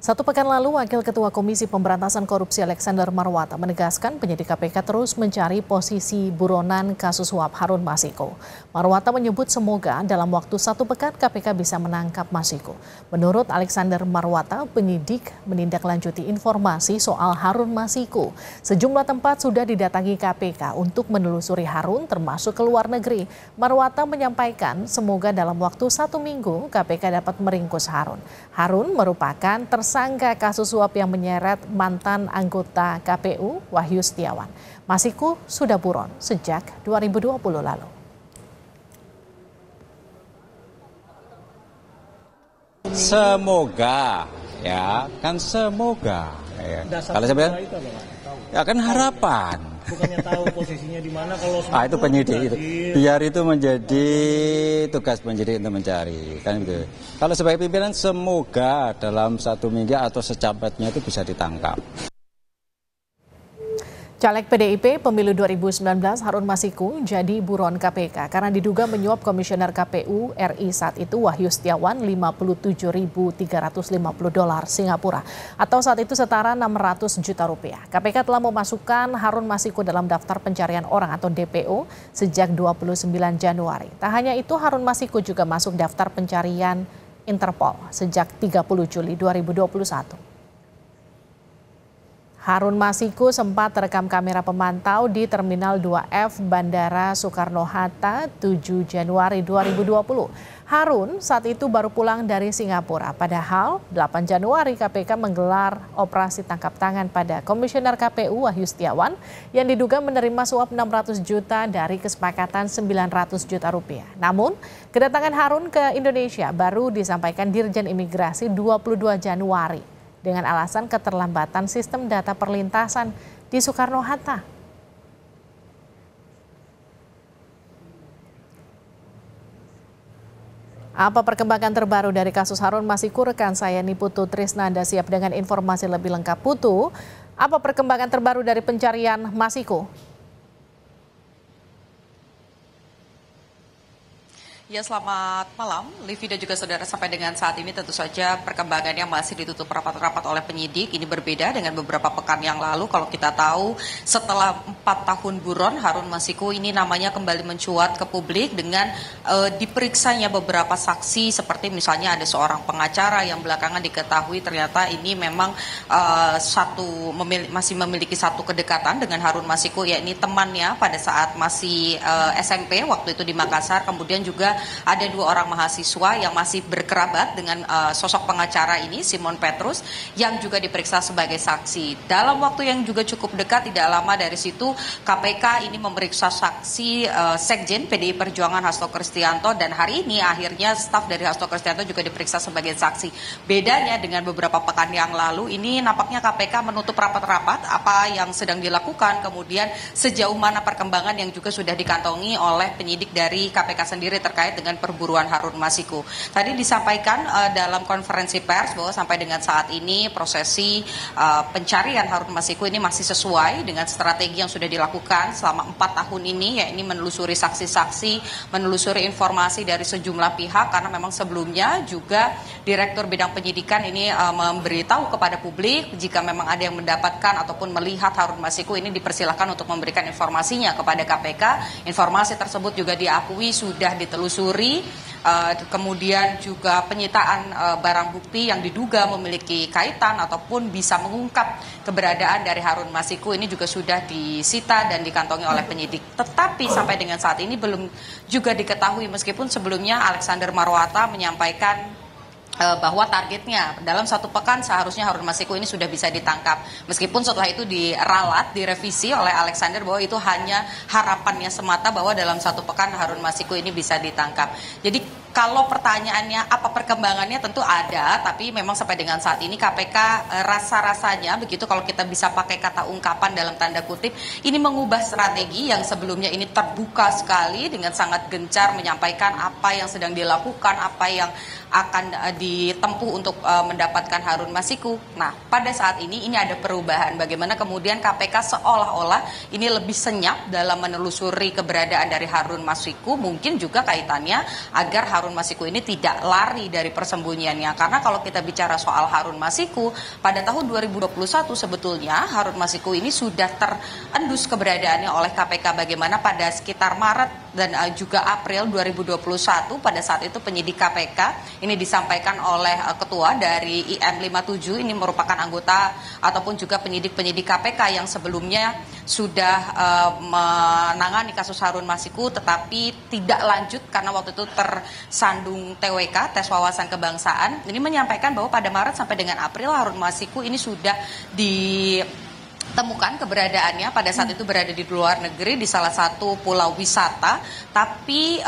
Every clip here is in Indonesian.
Satu pekan lalu, Wakil Ketua Komisi Pemberantasan Korupsi Alexander Marwata menegaskan penyidik KPK terus mencari posisi buronan kasus suap Harun Masiku. Marwata menyebut semoga dalam waktu satu pekan KPK bisa menangkap Masiku. Menurut Alexander Marwata, penyidik menindaklanjuti informasi soal Harun Masiku. Sejumlah tempat sudah didatangi KPK untuk menelusuri Harun termasuk ke luar negeri. Marwata menyampaikan semoga dalam waktu 1 minggu KPK dapat meringkus Harun. Harun merupakan tersangka kasus suap yang menyeret mantan anggota KPU Wahyu Setiawan. Masiku sudah buron sejak 2020 lalu. Semoga, ya kan semoga. Ya. Kalau saya bilang, ya kan harapan. Bukannya tahu posisinya di mana kalau itu penyidik itu. Biar itu menjadi tugas penyidik untuk mencari, kan gitu. Kalau sebagai pimpinan semoga dalam 1 minggu atau secepatnya itu bisa ditangkap. Caleg PDIP pemilu 2019 Harun Masiku jadi buron KPK karena diduga menyuap Komisioner KPU RI saat itu Wahyu Setiawan $57.350 Singapura atau saat itu setara 600 juta rupiah. KPK telah memasukkan Harun Masiku dalam daftar pencarian orang atau DPO sejak 29 Januari. Tak hanya itu, Harun Masiku juga masuk daftar pencarian Interpol sejak 30 Juli 2021. Harun Masiku sempat terekam kamera pemantau di Terminal 2F Bandara Soekarno-Hatta 7 Januari 2020. Harun saat itu baru pulang dari Singapura. Padahal 8 Januari KPK menggelar operasi tangkap tangan pada Komisioner KPU Wahyu Setiawan yang diduga menerima suap 600 juta dari kesepakatan 900 juta rupiah. Namun kedatangan Harun ke Indonesia baru disampaikan Dirjen Imigrasi 22 Januari. Dengan alasan keterlambatan sistem data perlintasan di Soekarno-Hatta. Apa perkembangan terbaru dari kasus Harun Masiku? Rekan saya Niputu Trisnanda siap dengan informasi lebih lengkap. Putu, apa perkembangan terbaru dari pencarian Masiku? Ya, selamat malam, Livi dan juga saudara. Sampai dengan saat ini tentu saja perkembangannya masih ditutup rapat-rapat oleh penyidik. Ini berbeda dengan beberapa pekan yang lalu. Kalau kita tahu setelah 4 tahun buron, Harun Masiku ini namanya kembali mencuat ke publik dengan diperiksanya beberapa saksi seperti misalnya ada seorang pengacara yang belakangan diketahui ternyata ini memang masih memiliki satu kedekatan dengan Harun Masiku, yakni temannya pada saat masih SMP waktu itu di Makassar. Kemudian juga ada 2 orang mahasiswa yang masih berkerabat dengan sosok pengacara ini, Simon Petrus, yang juga diperiksa sebagai saksi. Dalam waktu yang juga cukup dekat, tidak lama dari situ, KPK ini memeriksa saksi Sekjen PDI Perjuangan Hasto Kristianto, dan hari ini akhirnya staf dari Hasto Kristianto juga diperiksa sebagai saksi. Bedanya dengan beberapa pekan yang lalu, ini nampaknya KPK menutup rapat-rapat apa yang sedang dilakukan, kemudian sejauh mana perkembangan yang juga sudah dikantongi oleh penyidik dari KPK sendiri terkait dengan perburuan Harun Masiku. Tadi disampaikan dalam konferensi pers bahwa sampai dengan saat ini prosesi pencarian Harun Masiku ini masih sesuai dengan strategi yang sudah dilakukan selama 4 tahun ini, yakni menelusuri saksi-saksi, menelusuri informasi dari sejumlah pihak, karena memang sebelumnya juga Direktur Bidang Penyidikan ini memberitahu kepada publik jika memang ada yang mendapatkan ataupun melihat Harun Masiku ini dipersilakan untuk memberikan informasinya kepada KPK. Informasi tersebut juga diakui sudah ditelusuri, kemudian juga penyitaan barang bukti yang diduga memiliki kaitan ataupun bisa mengungkap keberadaan dari Harun Masiku ini juga sudah disita dan dikantongi oleh penyidik. Tetapi sampai dengan saat ini belum juga diketahui, meskipun sebelumnya Alexander Marwata menyampaikan bahwa targetnya dalam 1 pekan seharusnya Harun Masiku ini sudah bisa ditangkap. Meskipun setelah itu diralat, direvisi oleh Alexander bahwa itu hanya harapannya semata bahwa dalam 1 pekan Harun Masiku ini bisa ditangkap. Jadi kalau pertanyaannya apa perkembangannya, tentu ada, tapi memang sampai dengan saat ini KPK rasa-rasanya begitu, kalau kita bisa pakai kata ungkapan dalam tanda kutip, ini mengubah strategi yang sebelumnya ini terbuka sekali dengan sangat gencar menyampaikan apa yang sedang dilakukan, apa yang akan ditempuh untuk mendapatkan Harun Masiku. Nah, pada saat ini ada perubahan. Bagaimana kemudian KPK seolah-olah ini lebih senyap dalam menelusuri keberadaan dari Harun Masiku, mungkin juga kaitannya agar Harun Harun Masiku ini tidak lari dari persembunyiannya. Karena kalau kita bicara soal Harun Masiku, pada tahun 2021 sebetulnya Harun Masiku ini sudah terendus keberadaannya oleh KPK, bagaimana pada sekitar Maret dan juga April 2021 pada saat itu penyidik KPK ini disampaikan oleh ketua dari IM 57, ini merupakan anggota ataupun juga penyidik-penyidik KPK yang sebelumnya sudah menangani kasus Harun Masiku tetapi tidak lanjut karena waktu itu tersandung TWK, tes wawasan kebangsaan. Ini menyampaikan bahwa pada Maret sampai dengan April Harun Masiku ini sudah ditemukan keberadaannya pada saat itu berada di luar negeri di salah satu pulau wisata, tapi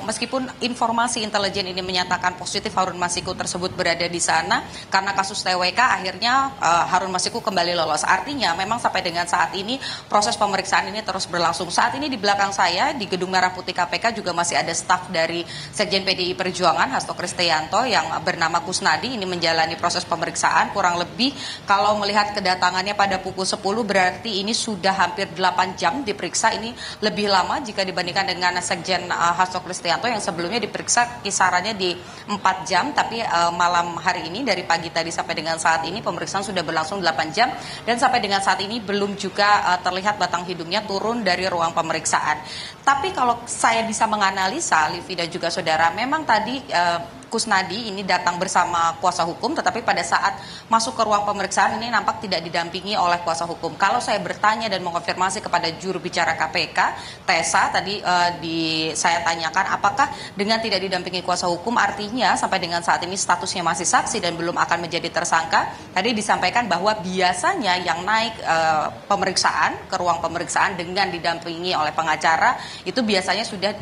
meskipun informasi intelijen ini menyatakan positif Harun Masiku tersebut berada di sana, karena kasus TWK akhirnya Harun Masiku kembali lolos. Artinya memang sampai dengan saat ini proses pemeriksaan ini terus berlangsung. Saat ini di belakang saya di Gedung Merah Putih KPK juga masih ada staf dari Sekjen PDI Perjuangan Hasto Kristianto yang bernama Kusnadi ini menjalani proses pemeriksaan. Kurang lebih kalau melihat kedatangannya pada pukul 10 berarti ini sudah hampir 8 jam diperiksa. Ini lebih lama jika dibandingkan dengan Sekjen Hasto Kristianto yang sebelumnya diperiksa kisarannya di 4 jam, tapi malam hari ini dari pagi tadi sampai dengan saat ini pemeriksaan sudah berlangsung 8 jam dan sampai dengan saat ini belum juga terlihat batang hidungnya turun dari ruang pemeriksaan. Tapi kalau saya bisa menganalisa, Livi dan juga saudara, memang tadi Kusnadi ini datang bersama kuasa hukum, tetapi pada saat masuk ke ruang pemeriksaan ini nampak tidak didampingi oleh kuasa hukum. Kalau saya bertanya dan mengonfirmasi kepada juru bicara KPK, Tessa, tadi saya tanyakan apakah dengan tidak didampingi kuasa hukum artinya sampai dengan saat ini statusnya masih saksi dan belum akan menjadi tersangka. Tadi disampaikan bahwa biasanya yang naik pemeriksaan ke ruang pemeriksaan dengan didampingi oleh pengacara itu biasanya sudah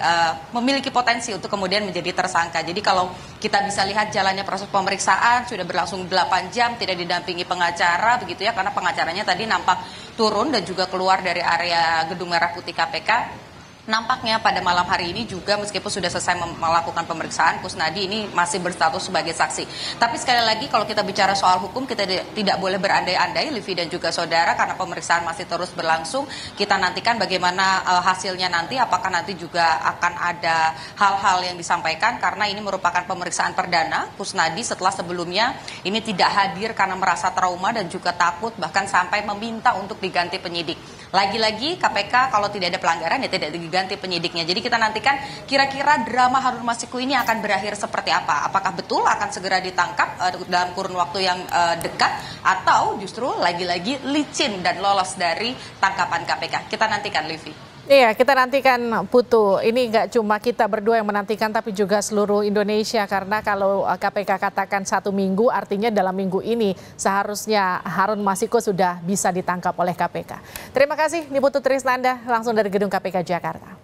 memiliki potensi untuk kemudian menjadi tersangka. Jadi kalau kita bisa lihat jalannya proses pemeriksaan sudah berlangsung 8 jam tidak didampingi pengacara begitu ya, karena pengacaranya tadi nampak turun dan juga keluar dari area Gedung Merah Putih KPK. Nampaknya pada malam hari ini juga meskipun sudah selesai melakukan pemeriksaan, Kusnadi ini masih berstatus sebagai saksi. Tapi sekali lagi kalau kita bicara soal hukum kita tidak boleh berandai-andai, Livi dan juga saudara, karena pemeriksaan masih terus berlangsung. Kita nantikan bagaimana hasilnya nanti, apakah nanti juga akan ada hal-hal yang disampaikan, karena ini merupakan pemeriksaan perdana Kusnadi setelah sebelumnya ini tidak hadir karena merasa trauma dan juga takut, bahkan sampai meminta untuk diganti penyidik. Lagi-lagi KPK kalau tidak ada pelanggaran ya tidak diganti penyidiknya. Jadi kita nantikan kira-kira drama Harun Masiku ini akan berakhir seperti apa. Apakah betul akan segera ditangkap dalam kurun waktu yang dekat, atau justru lagi-lagi licin dan lolos dari tangkapan KPK. Kita nantikan, Livi. Iya, kita nantikan, Putu. Ini nggak cuma kita berdua yang menantikan, tapi juga seluruh Indonesia. Karena kalau KPK katakan 1 minggu, artinya dalam minggu ini seharusnya Harun Masiku sudah bisa ditangkap oleh KPK. Terima kasih, Putu Trisnanda, langsung dari Gedung KPK Jakarta.